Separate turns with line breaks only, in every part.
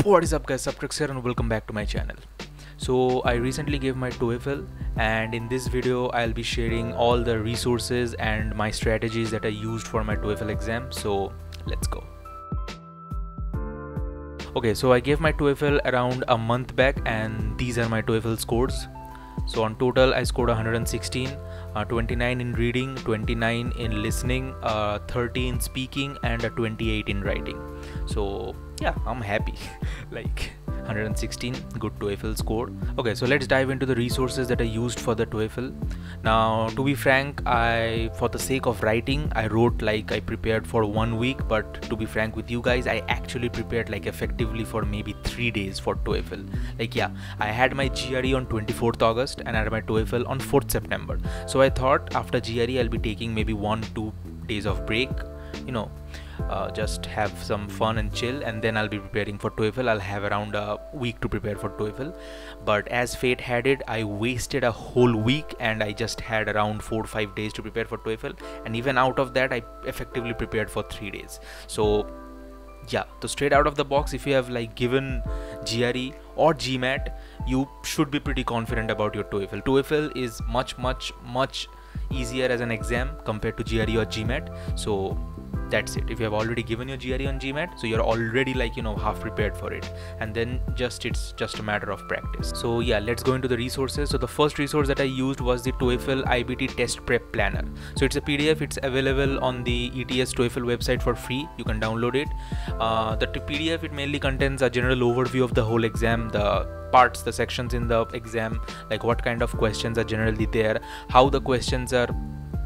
What is up guys, Subtrix here and welcome back to my channel. So I recently gave my TOEFL, and in this video I'll be sharing all the resources and my strategies that I used for my TOEFL exam. So let's go. Okay, so I gave my TOEFL around a month back and these are my TOEFL scores. So on total I scored 116, 29 in reading, 29 in listening, 30 in speaking and a 28 in writing. So yeah, I'm happy. Like 116, good TOEFL score. Okay, so let's dive into the resources that I used for the TOEFL. Now, to be frank, for the sake of writing, I wrote like I prepared for 1 week, but to be frank with you guys, I actually prepared like effectively for maybe 3 days for TOEFL. Like yeah, I had my GRE on 24th August and I had my TOEFL on 4th September. So I thought after GRE I'll be taking maybe 1-2 days of break, you know, just have some fun and chill, and then I'll be preparing for TOEFL. I'll have around a week to prepare for TOEFL, but as fate had it, I wasted a whole week and I just had around 4-5 days to prepare for TOEFL, and even out of that I effectively prepared for 3 days. So yeah, so straight out of the box, if you have like given GRE or GMAT, you should be pretty confident about your TOEFL. TOEFL is much easier as an exam compared to GRE or GMAT. So that's it. If you have already given your GRE on GMAT, so you're already like, you know, half prepared for it, and then it's just a matter of practice. So yeah, let's go into the resources. So the first resource that I used was the TOEFL IBT Test Prep Planner. So it's a PDF. It's available on the ETS TOEFL website for free. You can download it. The PDF, it mainly contains a general overview of the whole exam, the parts, the sections in the exam, like what kind of questions are generally there, how the questions are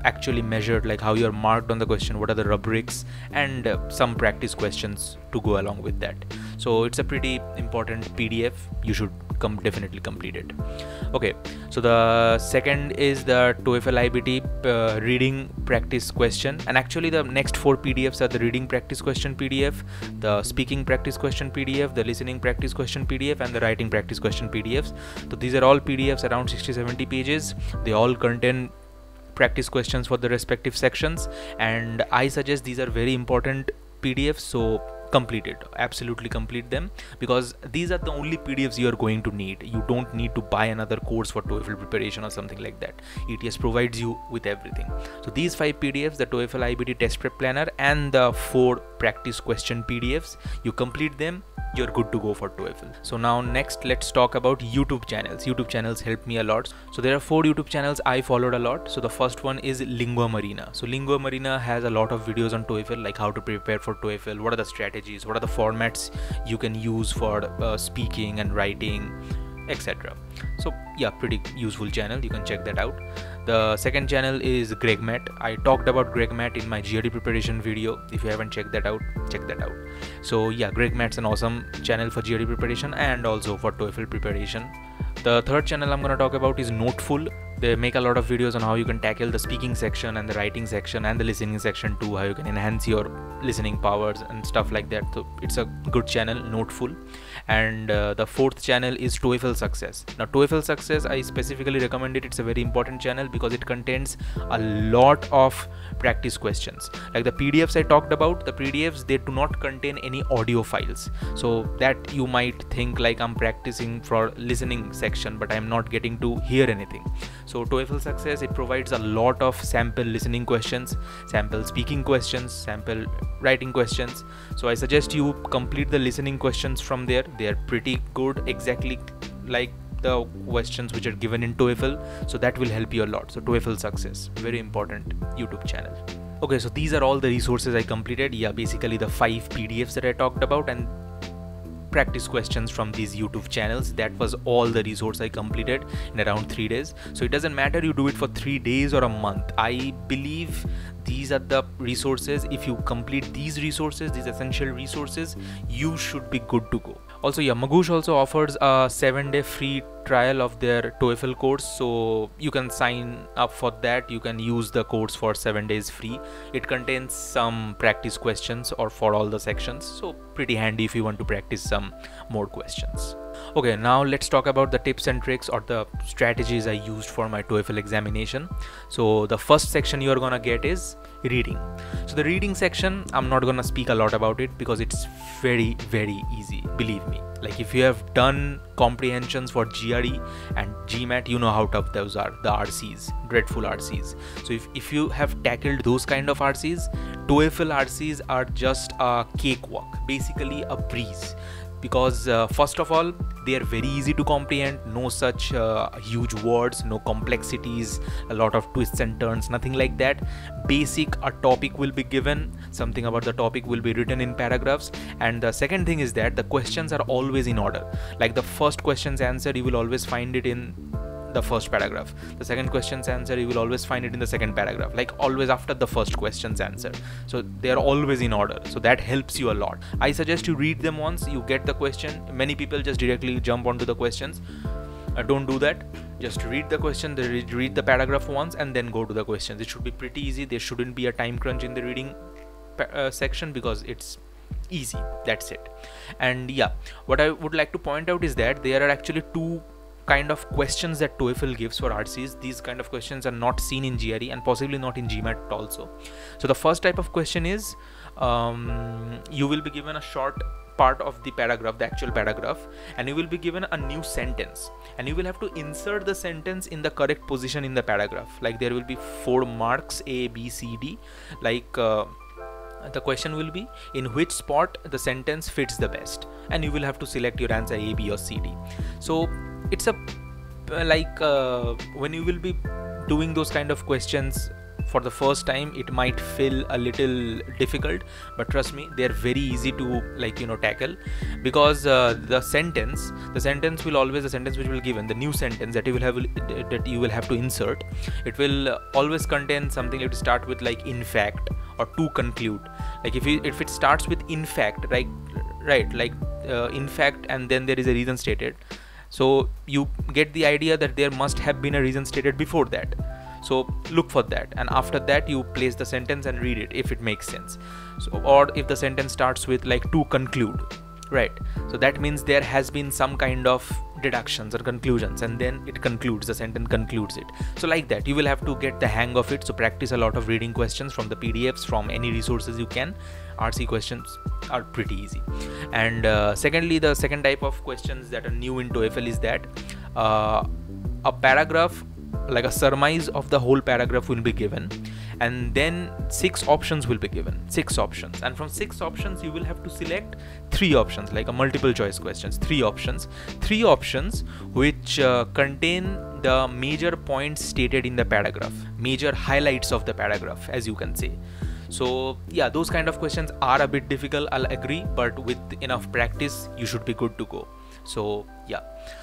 actually measured, like how you're marked on the question, what are the rubrics, and some practice questions to go along with that. So it's a pretty important PDF. You should definitely complete it. Okay, so the second is the TOEFL IBT reading practice question, and actually the next 4 PDFs are the reading practice question PDF, the speaking practice question PDF, the listening practice question PDF, and the writing practice question PDFs. So these are all PDFs around 60-70 pages. They all contain practice questions for the respective sections, and I suggest these are very important PDFs, so complete it, absolutely complete them, because these are the only PDFs you are going to need. You don't need to buy another course for TOEFL preparation or something like that. ETS provides you with everything. So these 5 PDFs, the TOEFL IBT Test Prep Planner and the 4 practice question PDFs, you complete them, you're good to go for TOEFL. So now next, let's talk about YouTube channels. YouTube channels help me a lot. So there are 4 YouTube channels I followed a lot. So the first one is Lingua Marina. So Lingua Marina has a lot of videos on TOEFL, like how to prepare for TOEFL, what are the strategies, what are the formats you can use for speaking and writing, etc. So yeah, pretty useful channel, you can check that out. The second channel is GregMatt. I talked about GregMatt in my GRE preparation video. If you haven't checked that out, check that out. So yeah, GregMatt's an awesome channel for GRE preparation and also for TOEFL preparation. The third channel I'm going to talk about is Noteful. They make a lot of videos on how you can tackle the speaking section and the writing section and the listening section too, how you can enhance your listening powers and stuff like that. So it's a good channel, Noteful. And the fourth channel is TOEFL Success. Now TOEFL Success, I specifically recommend it. It's a very important channel because it contains a lot of practice questions. Like the PDFs I talked about, the PDFs, they do not contain any audio files, so that you might think like I'm practicing for listening section but I'm not getting to hear anything. So TOEFL Success, it provides a lot of sample listening questions, sample speaking questions, sample writing questions. So I suggest you complete the listening questions from there. They are pretty good, exactly like the questions which are given in TOEFL, so that will help you a lot. So TOEFL Success, very important YouTube channel. Okay, so these are all the resources I completed. Yeah, basically the 5 PDFs that I talked about and practice questions from these YouTube channels. That was all the resource I completed in around 3 days. So it doesn't matter you do it for 3 days or a month. I believe these are the resources. If you complete these resources, these essential resources, you should be good to go. Also yeah, Magoosh also offers a 7-day free trial of their TOEFL course, so you can sign up for that. You can use the course for 7 days free. It contains some practice questions or for all the sections, so pretty handy if you want to practice some more questions. Okay, now let's talk about the tips and tricks or the strategies I used for my TOEFL examination. So the first section you're gonna get is reading. So the reading section, I'm not gonna speak a lot about it because it's very, very easy, believe me. Like if you have done comprehensions for GRE and GMAT, you know how tough those are, the RCs, dreadful RCs. So if you have tackled those kind of RCs, TOEFL RCs are just a cakewalk, basically a breeze. Because first of all, they are very easy to comprehend, no such huge words, no complexities, a lot of twists and turns, nothing like that. Basic, a topic will be given, something about the topic will be written in paragraphs. And the second thing is that the questions are always in order. Like the first question's answer, you will always find it in the first paragraph. The second question's answer, you will always find it in the second paragraph, like always after the first question's answer. So they are always in order, so that helps you a lot. I suggest you read them once you get the question. Many people just directly jump onto the questions. Don't do that. Just read the question, read the paragraph once and then go to the questions. It should be pretty easy. There shouldn't be a time crunch in the reading section because it's easy, that's it. And yeah, what I would like to point out is that there are actually two kind of questions that TOEFL gives for RCs. These kind of questions are not seen in GRE and possibly not in GMAT also. So the first type of question is you will be given a short part of the paragraph, the actual paragraph, and you will be given a new sentence, and you will have to insert the sentence in the correct position in the paragraph. Like there will be 4 marks, A, B, C, D. Like the question will be in which spot the sentence fits the best, and you will have to select your answer A, B or C, D. So it's a like when you will be doing those kind of questions for the first time, it might feel a little difficult, but trust me, they're very easy to tackle, because the sentence will always, the sentence which will given, the new sentence that you will have to insert, it will always contain something. It will start with like in fact or to conclude. Like if it starts with in fact, in fact, and then there is a reason stated, so you get the idea that there must have been a reason stated before that. So look for that, and after that you place the sentence and read it if it makes sense. So, or if the sentence starts with like to conclude, right, so that means there has been some kind of deductions or conclusions, and then it concludes, the sentence concludes it. So like that you will have to get the hang of it. So practice a lot of reading questions from the PDFs, from any resources you can. RC questions are pretty easy. And secondly, the second type of questions that are new in TOEFL is that a paragraph, like a surmise of the whole paragraph will be given, and then 6 options will be given, 6 options, and from 6 options you will have to select 3 options, like a multiple choice questions. 3 options which contain the major points stated in the paragraph, major highlights of the paragraph, as you can say. So yeah, those kind of questions are a bit difficult, I'll agree, but with enough practice you should be good to go. So yeah,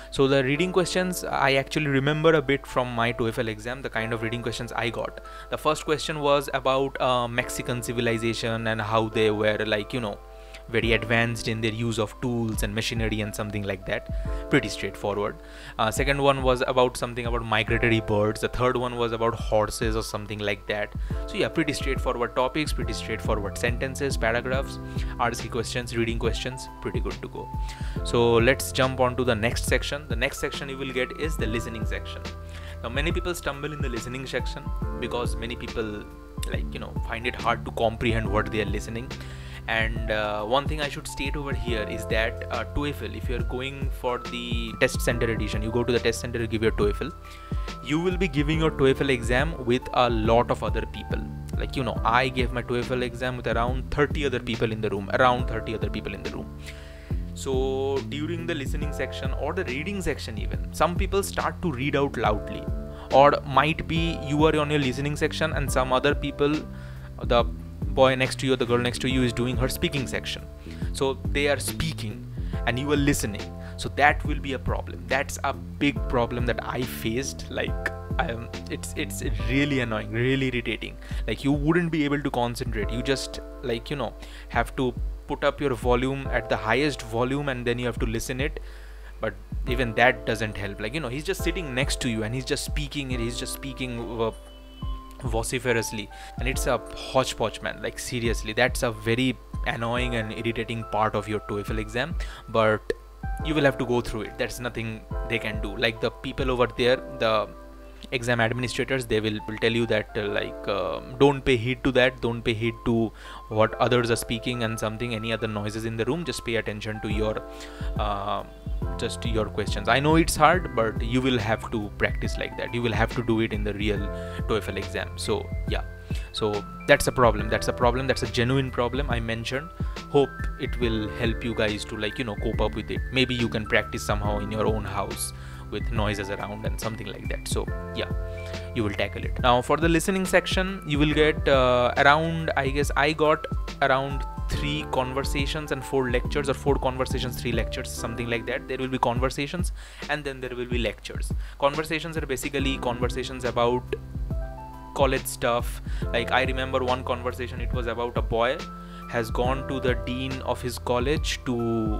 so the reading questions, I actually remember a bit from my TOEFL exam, the kind of reading questions I got. The first question was about Mexican civilization and how they were very advanced in their use of tools and machinery and something like that. Pretty straightforward. Second one was about something about migratory birds. The third one was about horses or something like that. So yeah, pretty straightforward topics, pretty straightforward sentences, paragraphs, RC questions, reading questions, pretty good to go. So let's jump on to the next section. The next section you will get is the listening section. Now many people stumble in the listening section because many people find it hard to comprehend what they are listening. And one thing I should state over here is that TOEFL, if you're going for the test center edition, you go to the test center to give your TOEFL, you will be giving your TOEFL exam with a lot of other people. I gave my TOEFL exam with around 30 other people in the room, So during the listening section or the reading section even, some people start to read out loudly, or might be you are on your listening section and some other people, the boy next to you, the girl next to you is doing her speaking section. So they are speaking and you are listening. So that will be a problem. That's a big problem that I faced. It's really annoying, really irritating. You wouldn't be able to concentrate. You just have to put up your volume at the highest volume and then you have to listen it. But even that doesn't help. He's just sitting next to you and he's just speaking vociferously, and it's a hodgepodge, man. Seriously, that's a very annoying and irritating part of your TOEFL exam, but you will have to go through it. That's nothing they can do. The people over there, the exam administrators, they will tell you that don't pay heed to that, don't pay heed to what others are speaking and something, any other noises in the room, just pay attention to your questions. I know it's hard, but you will have to practice like that. You will have to do it in the real TOEFL exam. So yeah, so that's a problem, that's a genuine problem I mentioned. Hope it will help you guys to cope up with it. Maybe you can practice somehow in your own house with noises around and something like that. So yeah, you will tackle it. Now for the listening section, you will get around, I guess I got around 3 conversations and 4 lectures, or 4 conversations, 3 lectures, something like that. There will be conversations and then there will be lectures. Conversations are basically conversations about college stuff. Like I remember one conversation, it was about a boy has gone to the dean of his college to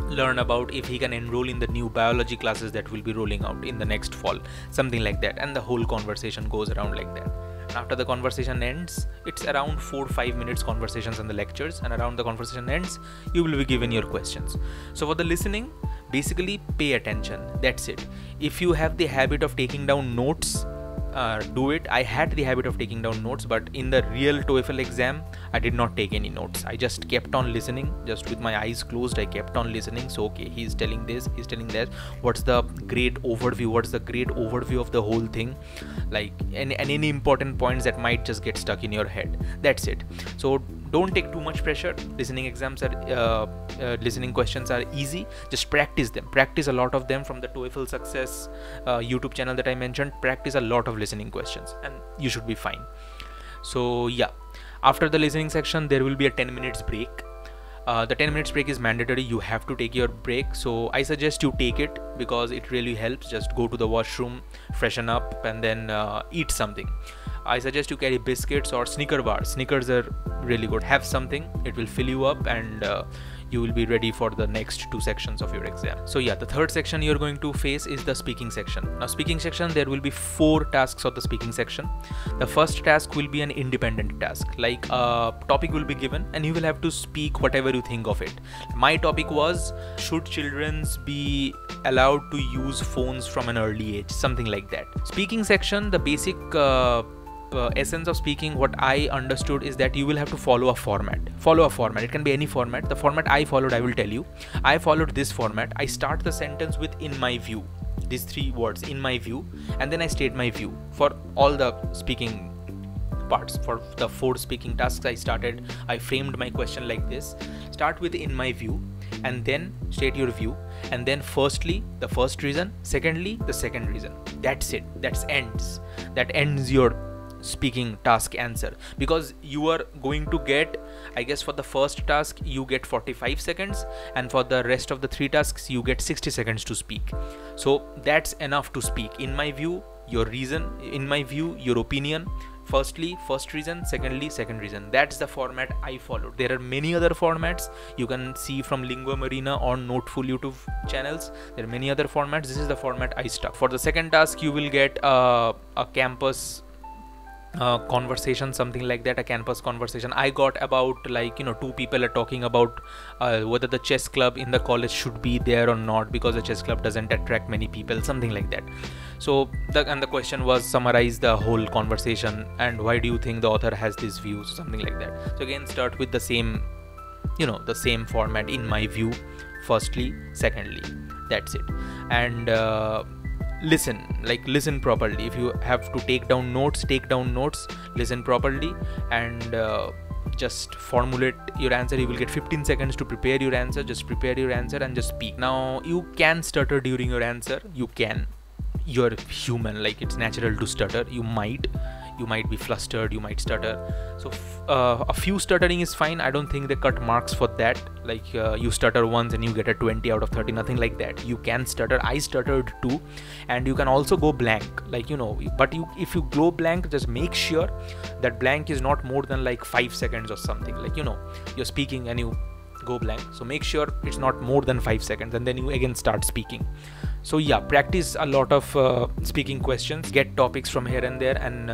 learn about if he can enroll in the new biology classes that will be rolling out in the next fall, something like that. And the whole conversation goes around like that. After the conversation ends, it's around 4-5 minutes conversations and the lectures, and around the conversation ends, you will be given your questions. So for the listening, basically pay attention, that's it. If you have the habit of taking down notes, do it. I had the habit of taking down notes, but in the real TOEFL exam, I did not take any notes. I just kept on listening, just with my eyes closed. I kept on listening. So okay, he's telling this, he's telling that. What's the great overview? What's the great overview of the whole thing? Like, and any important points that might just get stuck in your head. That's it. So don't take too much pressure. Listening exams are listening questions are easy. Just practice them. Practice a lot of them from the TOEFL Success YouTube channel that I mentioned. Practice a lot of listening questions and you should be fine. So yeah, after the listening section, there will be a 10 minutes break. The 10 minutes break is mandatory. You have to take your break. So I suggest you take it because it really helps. Just go to the washroom, freshen up, and then eat something. I suggest you carry biscuits or Snicker bars. Snickers are really good. Have something, it will fill you up, and you will be ready for the next 2 sections of your exam. So yeah, the third section you're going to face is the speaking section. Now speaking section, there will be 4 tasks of the speaking section. The first task will be an independent task. Like a topic will be given and you will have to speak whatever you think of it. My topic was, should children be allowed to use phones from an early age? Something like that. Speaking section, the basic essence of speaking, what I understood is that you will have to follow a format. It can be any format. The format I followed, I will tell you. I followed this format. I start the sentence with "in my view," these 3 words, "in my view," and then I state my view for all the speaking parts. For the 4 speaking tasks I framed my question like this. Start with "in my view," and then state your view, and then firstly the first reason, secondly the second reason. That's it. That ends your speaking task answer, because you are going to get, I guess for the first task you get 45 seconds, and for the rest of the 3 tasks you get 60 seconds to speak. So that's enough to speak. In my view, your reason; in my view, your opinion; firstly first reason; secondly second reason. That's the format I followed. There are many other formats you can see from Lingua Marina or Noteful YouTube channels. There are many other formats. This is the format I stuck. For the second task, you will get a campus conversation, something like that. A campus conversation. I got about 2 people are talking about whether the chess club in the college should be there or not, because the chess club doesn't attract many people, something like that. So the question was, summarize the whole conversation and why do you think the author has these views, something like that. So again, start with the same format. In my view, firstly, secondly. That's it. And listen properly. If you have to take down notes, listen properly, and just formulate your answer. You will get 15 seconds to prepare your answer. Just prepare your answer and just speak. Now you can stutter during your answer. You're human, it's natural to stutter. You might be flustered, you might stutter. So a few stuttering is fine. I don't think they cut marks for that. You stutter once and you get a 20 out of 30, nothing like that. You can stutter. I stuttered too. And you can also go blank, but if you go blank, just make sure that blank is not more than 5 seconds or something. You're speaking and you go blank, so make sure it's not more than 5 seconds, and then you again start speaking. So yeah, practice a lot of speaking questions, get topics from here and there, and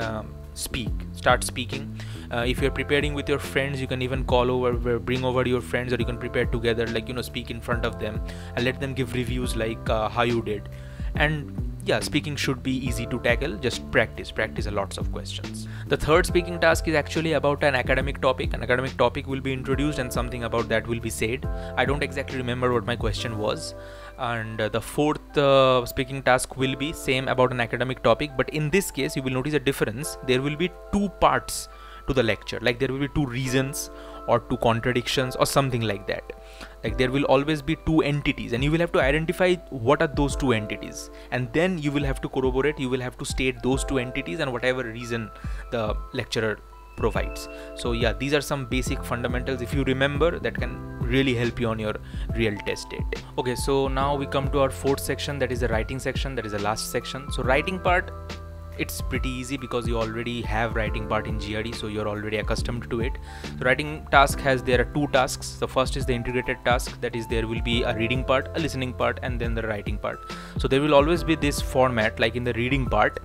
start speaking. If you're preparing with your friends, you can even bring over your friends, or you can prepare together, speak in front of them and let them give reviews how you did. And yeah, speaking should be easy to tackle. Just practice a lots of questions. The third speaking task is actually about an academic topic. An academic topic will be introduced and something about that will be said. I don't exactly remember what my question was. And the fourth speaking task will be same about an academic topic, but in this case you will notice a difference. There will be two parts to the lecture, like there will be two reasons or two contradictions or something like that. Like there will always be two entities and you will have to identify what are those two entities, and then you will have to corroborate, you will have to state those two entities and whatever reason the lecturer provides. So yeah, these are some basic fundamentals. If you remember, that can really help you on your real test date. Okay, so now we come to our fourth section, that is the writing section, that is the last section. So writing part, it's pretty easy because you already have writing part in GRE, so you're already accustomed to it. The writing task there are two tasks. The first is the integrated task, that is there will be a reading part, a listening part, and then the writing part. So there will always be this format. Like in the reading part,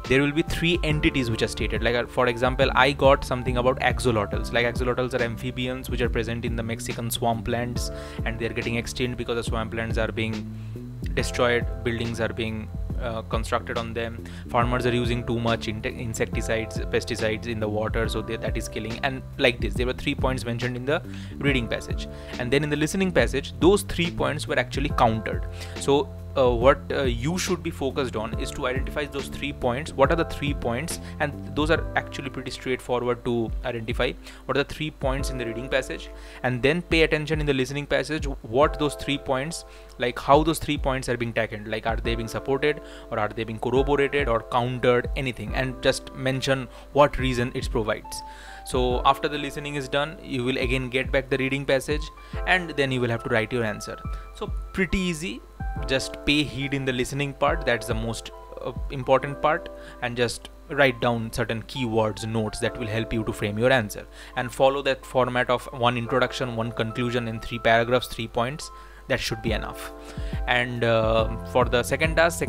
there will be three entities which are stated. Like for example, I got something about axolotls. Like axolotls are amphibians which are present in the Mexican swamplands, and they're getting extinct because the swamplands are being destroyed, buildings are being constructed on them, farmers are using too much insecticides, pesticides in the water, so that is killing. And like this, there were 3 points mentioned in the reading passage, and then in the listening passage those 3 points were actually countered. So what you should be focused on is to identify those 3 points. What are the 3 points? And those are actually pretty straightforward to identify. What are the 3 points in the reading passage? And then pay attention in the listening passage what those 3 points, like how those 3 points are being tackled. Like are they being supported, or are they being corroborated or countered, anything, and just mention what reason it provides. So after the listening is done, you will again get back the reading passage, and then you will have to write your answer. So pretty easy. Just pay heed in the listening part, that's the most important part, and just write down certain keywords, notes that will help you to frame your answer, and follow that format of one introduction, one conclusion, in 3 paragraphs, 3 points. That should be enough. And for the second task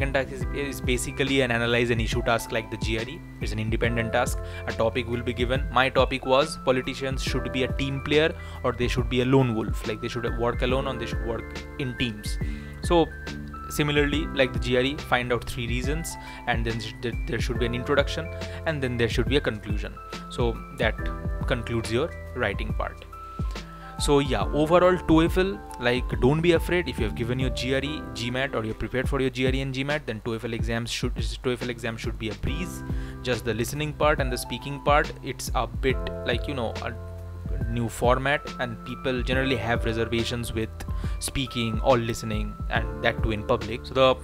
is basically an analyze an issue task like the GRE. It's an independent task. A topic will be given. My topic was politicians should be a team player or they should be a lone wolf, like they should work alone or they should work in teams. So similarly, like the GRE, find out 3 reasons, and then there should be an introduction, and then there should be a conclusion. So that concludes your writing part. So yeah, overall TOEFL, like don't be afraid. If you have given your GRE, GMAT, or you're prepared for your GRE and GMAT, then TOEFL exam should be a breeze. Just the listening part and the speaking part, it's a bit like, you know, a new format, and people generally have reservations with speaking or listening, and that too in public. So the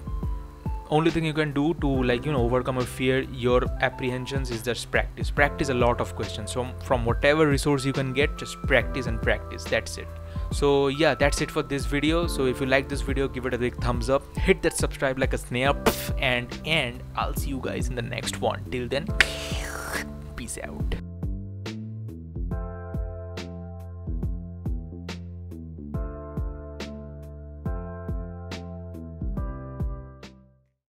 only thing you can do to, like, you know, overcome or fear your apprehensions is just practice a lot of questions. So from whatever resource you can get, just practice and practice. That's it. So yeah, that's it for this video. So if you like this video, give it a big thumbs up, hit that subscribe like a snake, and I'll see you guys in the next one. Till then, peace out.